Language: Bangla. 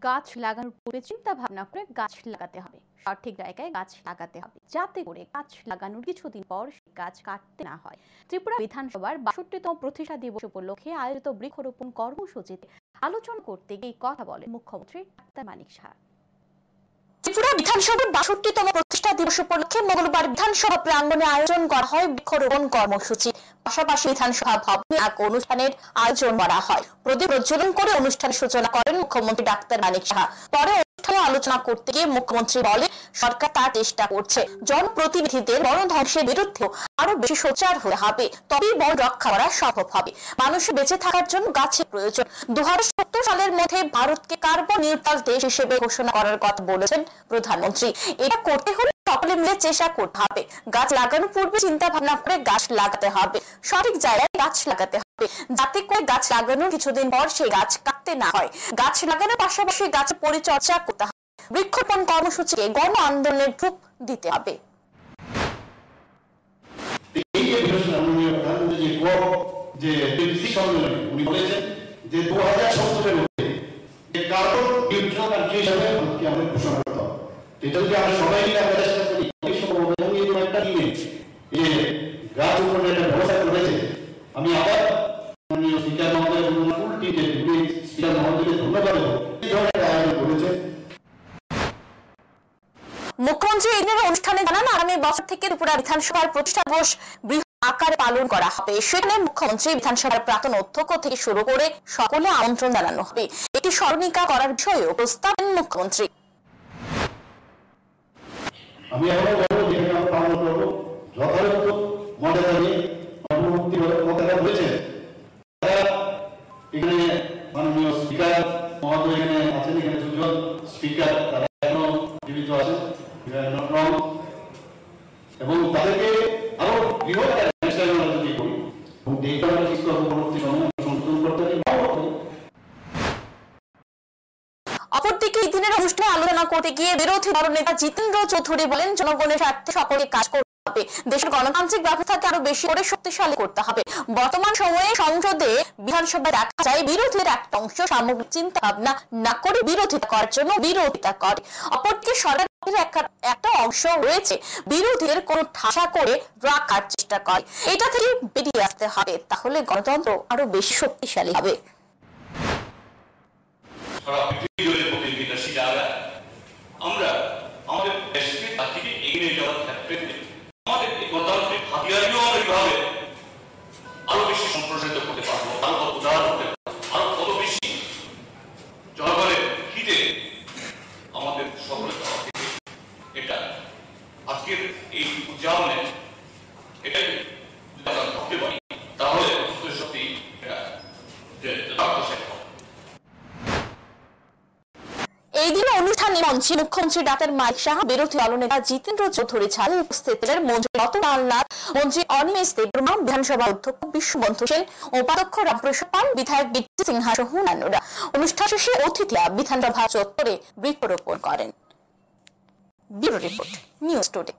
গাছ লাগানোর পূর্বে চিন্তা ভাবনা করে গাছ লাগাতে হবে। সঠিক জায়গায় গাছ লাগাতে হবে, যাতে করে গাছ লাগানোর কিছুদিন পর সেই গাছ কাটতে না হয়। ত্রিপুরা বিধানসভার ৬২তম প্রতিষ্ঠা দিবস উপলক্ষে আয়োজিত বৃক্ষরোপণ কর্মসূচিতে আলোচনা করতে গিয়ে কথা বলেন মুখ্যমন্ত্রী ডাক্তার মানিক সাহা। ত্রিপুরা বিধানসভার ৬২তম প্রতিষ্ঠা দিবস উপলক্ষে মঙ্গলবার বিধানসভা প্রাঙ্গণে আয়োজন করা হয় বৃক্ষরোপণ কর্মসূচি। পাশাপাশি বিধানসভা ভবনে এক অনুষ্ঠানের আয়োজন করা হয়। প্রদীপ প্রজ্বলন করে অনুষ্ঠানের সূচনা করেন মুখ্যমন্ত্রী ডাক্তার মানিক সাহা। পরে অনুষ্ঠানে আলোচনা করতে গিয়ে মুখ্যমন্ত্রী বলেন, সরকার তার চেষ্টা করছে জনপ্রতিনিধিদের বন ধ্বংসের বিরুদ্ধেও আরো বেশি সোচ্চার হতে হবে, তবেই বন রক্ষা করা সম্ভব হবে। মানুষের বেঁচে থাকার জন্য গাছের প্রয়োজন। ২০৭০ সালের মধ্যে ভারতকে কার্বন নিউট্রাল দেশ হিসেবে ঘোষণা করার কথা বলেছেন প্রধানমন্ত্রী। এটা করতে হলে সকলে মিলে চেষ্টা করতে হবে। গাছ লাগানোর পূর্বে চিন্তা ভাবনা করে গাছ লাগাতে হবে, সঠিক জায়গায় গাছ লাগাতে হবে, যাতে করে গাছ লাগানোর কিছুদিন পর সেই গাছ কাটতে না হয়। গাছ লাগানোর পাশাপাশি গাছের পরিচর্যা করতে হবে। বৃক্ষরোপণ কর্মসূচিকে গণ আন্দোলনের রূপ দিতে হবে। এটা যদি আমরা সবাই মিলে চেষ্টা করি, একটা টিমে গাছ উপরে একটা ব্যবস্থা করেছে। আমি আবার মাননীয় স্পিকার মহোদয় এবং ফুল টিমের স্পিকার মহোদয়কে ধন্যবাদ দেব এই ধরনের আয়োজন করেছে। মুখ্যমন্ত্রী এই দিনের অনুষ্ঠানে জানান, আগামী বছর থেকে ত্রিপুরা বিধানসভার প্রতিষ্ঠা দিবস বৃহৎ আকারে পালন করা হবে। সেখানে মুখ্যমন্ত্রী বিধানসভার প্রাক্তন অধ্যক্ষ থেকে শুরু করে সকলে আমন্ত্রণ জানানো হবে। এটি স্মরণিকা করার বিষয়েও প্রস্তাব দেন মুখ্যমন্ত্রী। আমি এখনো বলবো যেখানে আমরা পালন করবো যথাযথ মর্যাদা নিয়ে অন্তর্ভুক্তি মতামত হয়েছে। তারা এখানে মাননীয় স্পিকার মহোদয় এখানে আছেন, এখানে দুজন স্পিকার তারা এখনো জীবিত আছেন এবং তাদেরকে আরো বৃহৎ যদি করি এবং এই কারণে পরবর্তী সময় সংশোধন করতে পারি। অপরদিকে এই দিনের অনুষ্ঠানে আলোচনা করতে গিয়ে বিরোধী দলনেতা জিতেন্দ্র চৌধুরী বলেন, জনগণের স্বার্থে সকলকে কাজ করতে হবে, দেশের গণতান্ত্রিক ব্যবস্থাকে আরো বেশি করে শক্তিশালী করতে হবে। বর্তমান সময়ে সংসদে বিধানসভায় দেখা যায় বিরোধীদের একটা অংশ সামগ্রিক চিন্তা ভাবনা না করে বিরোধিতা করার জন্য বিরোধিতা করে। অপরদিকে সরকারের একটা অংশ রয়েছে বিরোধীদের কোন ঠাসা করে রাখার চেষ্টা করে। এটা থেকে বেরিয়ে আসতে হবে, তাহলে গণতন্ত্র আরো বেশি শক্তিশালী হবে। আমরা আমাদের দেশকে তার থেকে এগিয়ে যাওয়ার ক্ষেত্রে আমাদের এই গণতান্ত্রিক হাতিয়ারগুলো এইভাবে আরো বেশি সম্প্রসারিত করতে পারবো, আরো উদার করতে পারবো, আরো কত বেশি জনগণের হিতে আমাদের সফলতা হবে। এটা আজকের এই উদযাপনে এটাই যদি আমরা ভাবতে পারি, তাহলে সত্যি এটা এই দিন অনুষ্ঠানে মঞ্চে মুখ্যমন্ত্রী ডাক্তার মানিক সাহা, বিরোধী দলনেতা জিতেন্দ্র চৌধুরী ছাড়াও উপস্থিত ছিলেন মন্ত্রী রতনলাল, মন্ত্রী অনিমেষ দেববর্মা, বিধানসভা অধ্যক্ষ বিশ্ববন্ধু সেন, উপাধ্যক্ষ রামপ্রসাদ পাল, বিধায়ক বিটি সিনহা সহ অন্যান্যরা। অনুষ্ঠান শেষে অতিথিরা বিধানসভা চত্বরে বৃক্ষরোপণ করেন। Bureau report, news today.